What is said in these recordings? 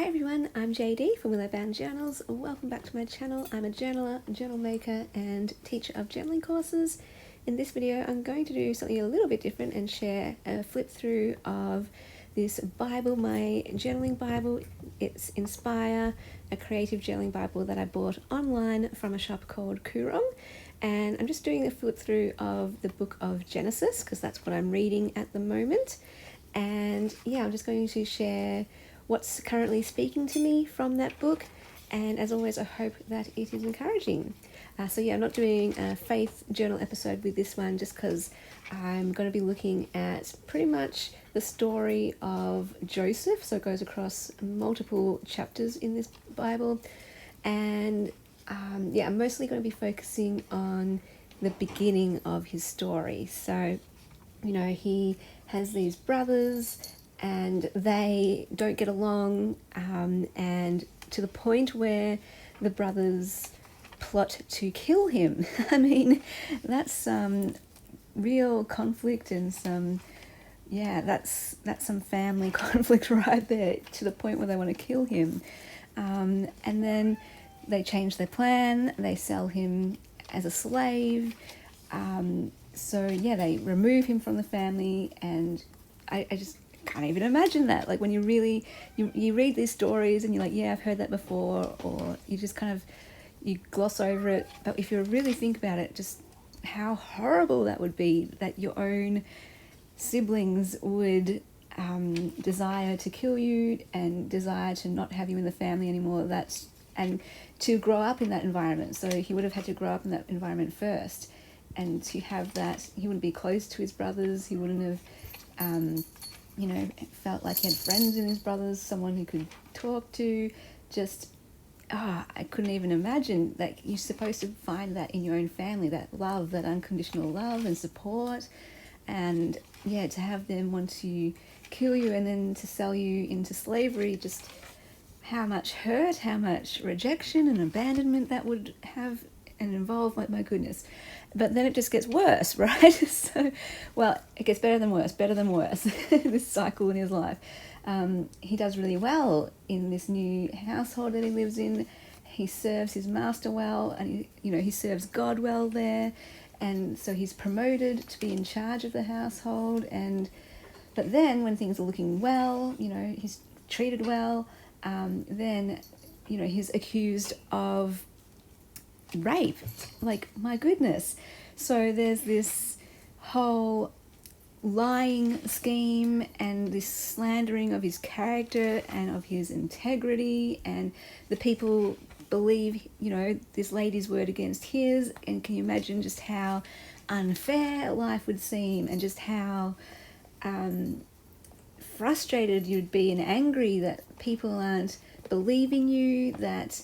Hi everyone, I'm JD from Willow Bound Journals. Welcome back to my channel. I'm a journaler, journal maker and teacher of journaling courses. In this video I'm going to do something a little bit different and share a flip through of this Bible, my journaling Bible. It's Inspire, a creative journaling Bible that I bought online from a shop called Koorong. And I'm just doing a flip through of the book of Genesis because that's what I'm reading at the moment. And yeah, I'm just going to share what's currently speaking to me from that book, and as always I hope that it is encouraging. So yeah, I'm not doing a faith journal episode with this one just because I'm going to be looking at pretty much the story of Joseph, so it goes across multiple chapters in this Bible, and yeah, I'm mostly going to be focusing on the beginning of his story. So he has these brothers and they don't get along, and to the point where the brothers plot to kill him. I mean, that's some real conflict and that's some family conflict right there, to the point where they want to kill him. And then they change their plan, they sell him as a slave. So yeah, they remove him from the family, and I just can't even imagine that. Like when you really, you read these stories and you're like, yeah, I've heard that before, or you just kind of, you gloss over it. But if you really think about it, just how horrible that would be, that your own siblings would desire to kill you and desire to not have you in the family anymore. And to grow up in that environment. So he would have had to grow up in that environment first. And to have that, he wouldn't be close to his brothers. He wouldn't have, felt like he had friends in his brothers, someone he could talk to. I couldn't even imagine that you're supposed to find that in your own family, that love, that unconditional love and support. And yeah, to have them want to kill you and then to sell you into slavery, just how much hurt, how much rejection and abandonment that would have and involve, like, my goodness. But then it just gets worse, right? So, well, it gets better than worse, this cycle in his life. He does really well in this new household that he lives in. He serves his master well, and he serves God well there. And so he's promoted to be in charge of the household. But then when things are looking well, he's treated well, then, he's accused of rape. Like, my goodness. So there's this whole lying scheme and this slandering of his character and of his integrity, and the people believe, this lady's word against his. And can you imagine just how unfair life would seem, and just how frustrated you'd be and angry that people aren't believing you, that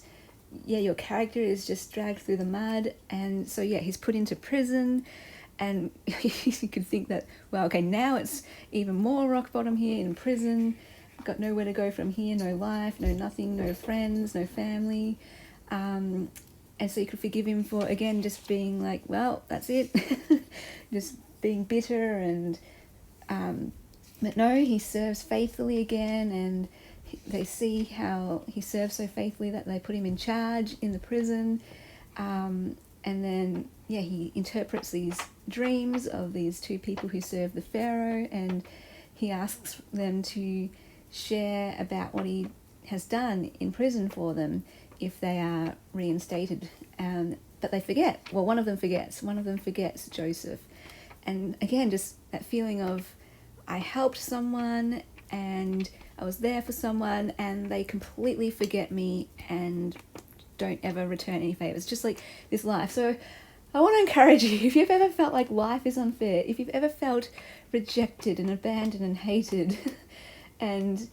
your character is just dragged through the mud. And so he's put into prison, and you could think that, well, okay, now it's even more rock bottom here in prison, got nowhere to go from here, no life, no nothing, no friends, no family. And so you could forgive him for, again, just being like, well, that's it. Just being bitter. And but no, he serves faithfully again, and they see how he serves so faithfully that they put him in charge in the prison. And then, he interprets these dreams of these two people who serve the Pharaoh, and he asks them to share about what he has done in prison for them if they are reinstated. But they forget. Well, one of them forgets Joseph. And again, just that feeling of, I helped someone and I was there for someone, and they completely forget me and don't ever return any favors, just like this life. So I want to encourage you, if you've ever felt like life is unfair, if you've ever felt rejected and abandoned and hated, and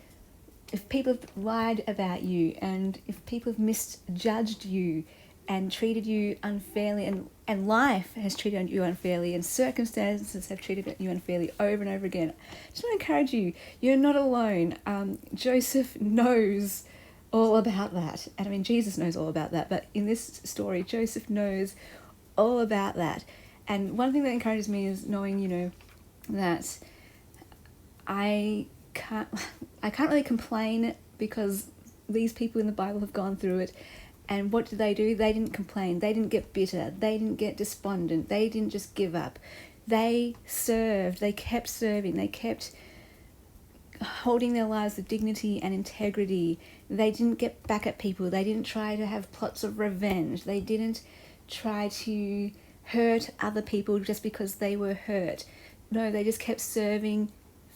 if people have lied about you, and if people have misjudged you and treated you unfairly, and life has treated you unfairly, and circumstances have treated you unfairly over and over again, I just want to encourage you, you're not alone. Joseph knows all about that. And I mean, Jesus knows all about that, but in this story, Joseph knows all about that. And one thing that encourages me is knowing, that I can't really complain, because these people in the Bible have gone through it. And what did they do? They didn't complain. They didn't get bitter. They didn't get despondent. They didn't just give up. They served. They kept serving. They kept holding their lives with dignity and integrity. They didn't get back at people. They didn't try to have plots of revenge. They didn't try to hurt other people just because they were hurt. No, they just kept serving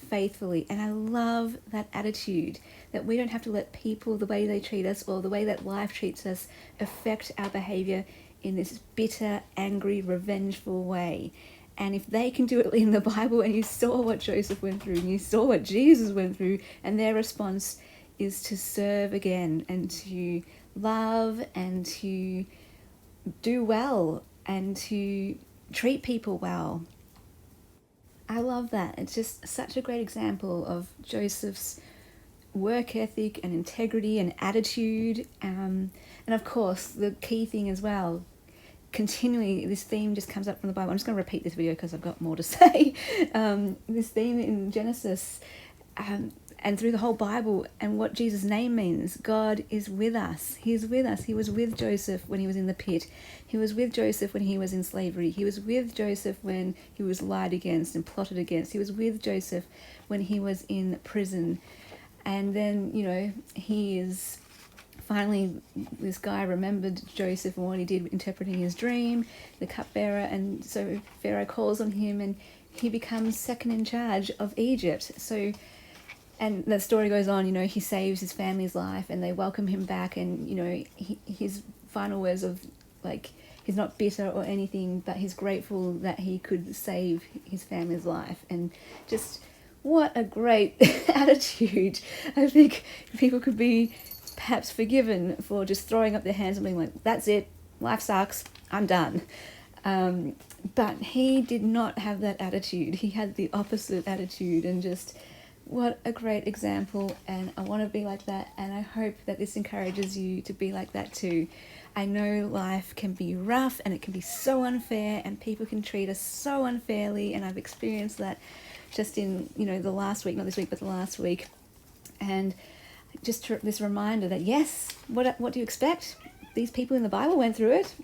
faithfully. And I love that attitude, that we don't have to let people, the way they treat us or the way that life treats us, affect our behavior in this bitter, angry, revengeful way. And if they can do it in the Bible, and you saw what Joseph went through, and you saw what Jesus went through, and their response is to serve again, and to love, and to do well, and to treat people well. I love that. It's just such a great example of Joseph's work ethic and integrity and attitude. And of course, the key thing as well, continually, this theme just comes up from the Bible. I'm just going to repeat this video because I've got more to say. This theme in Genesis and through the whole Bible, and what Jesus' name means. God is with us. He's with us. He was with Joseph when he was in the pit. He was with Joseph when he was in slavery. He was with Joseph when he was lied against and plotted against. He was with Joseph when he was in prison. And then, he is finally, this guy remembered Joseph and what he did interpreting his dream, the cupbearer, and so Pharaoh calls on him and he becomes second in charge of Egypt. So, and the story goes on, he saves his family's life and they welcome him back, and, his final words of, he's not bitter or anything, but he's grateful that he could save his family's life. And just, what a great attitude. I think people could be perhaps forgiven for just throwing up their hands and being like, that's it, life sucks, I'm done. But he did not have that attitude. He had the opposite attitude, and just what a great example. And I want to be like that, and I hope that this encourages you to be like that too. I know life can be rough and it can be so unfair, and people can treat us so unfairly, and I've experienced that just in, the last week, not this week, but the last week. And just this reminder that, yes, what do you expect? These people in the Bible went through it.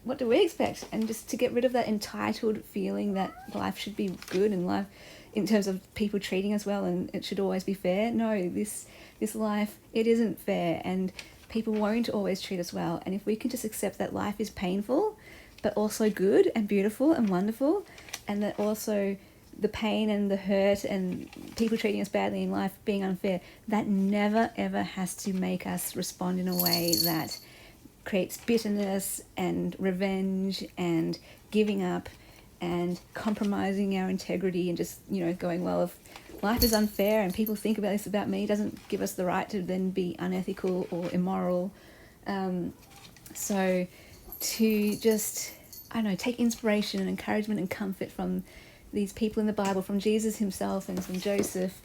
What do we expect? And just to get rid of that entitled feeling that life should be good, and life, in terms of people treating us well, and it should always be fair. No, this life, it isn't fair, and people won't always treat us well. And if we can just accept that life is painful, but also good and beautiful and wonderful, and that also the pain and the hurt and people treating us badly in life being unfair, that never ever has to make us respond in a way that creates bitterness and revenge and giving up and compromising our integrity, and just going, well, if life is unfair and people think about this about me, doesn't give us the right to then be unethical or immoral. So to just, take inspiration and encouragement and comfort from these people in the Bible, from Jesus himself and from Joseph,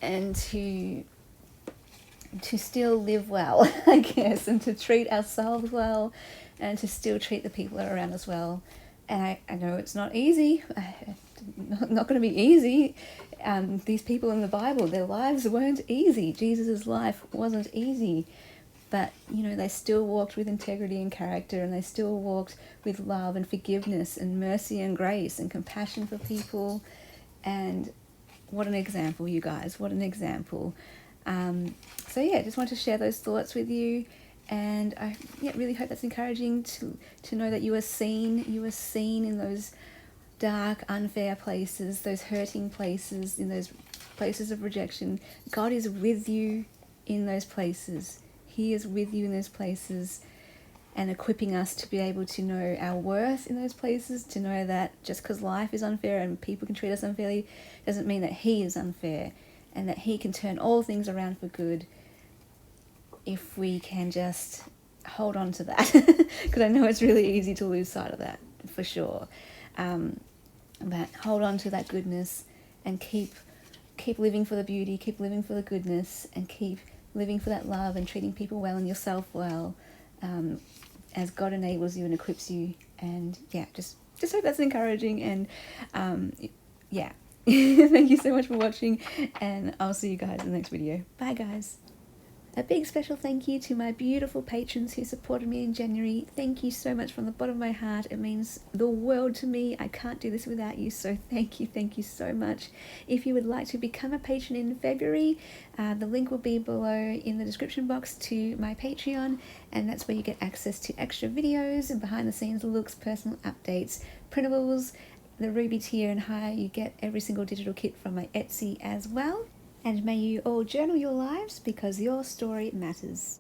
and to still live well, I guess, and to treat ourselves well, and to still treat the people that are around us well. And I know it's not easy, not going to be easy. These people in the Bible, their lives weren't easy. Jesus' life wasn't easy. But, they still walked with integrity and character, and they still walked with love and forgiveness and mercy and grace and compassion for people. And what an example, you guys. What an example. Just wanted to share those thoughts with you. And I really hope that's encouraging to know that you are seen. You are seen in those dark, unfair places, those hurting places, in those places of rejection. God is with you in those places. He is with you in those places, and equipping us to be able to know our worth in those places, to know that just because life is unfair and people can treat us unfairly doesn't mean that he is unfair, and that he can turn all things around for good if we can just hold on to that. Because I know it's really easy to lose sight of that, for sure. But hold on to that goodness and keep living for the beauty, keep living for the goodness, and keep living for that love and treating people well and yourself well, as God enables you and equips you. And just hope that's encouraging. And thank you so much for watching, and I'll see you guys in the next video. Bye guys. A big special thank you to my beautiful patrons who supported me in January. Thank you so much from the bottom of my heart. It means the world to me. I can't do this without you, so thank you so much. If you would like to become a patron in February, the link will be below in the description box to my Patreon, and that's where you get access to extra videos and behind the scenes looks, personal updates, printables. The Ruby tier and higher, you get every single digital kit from my Etsy as well. And may you all journal your lives because your story matters.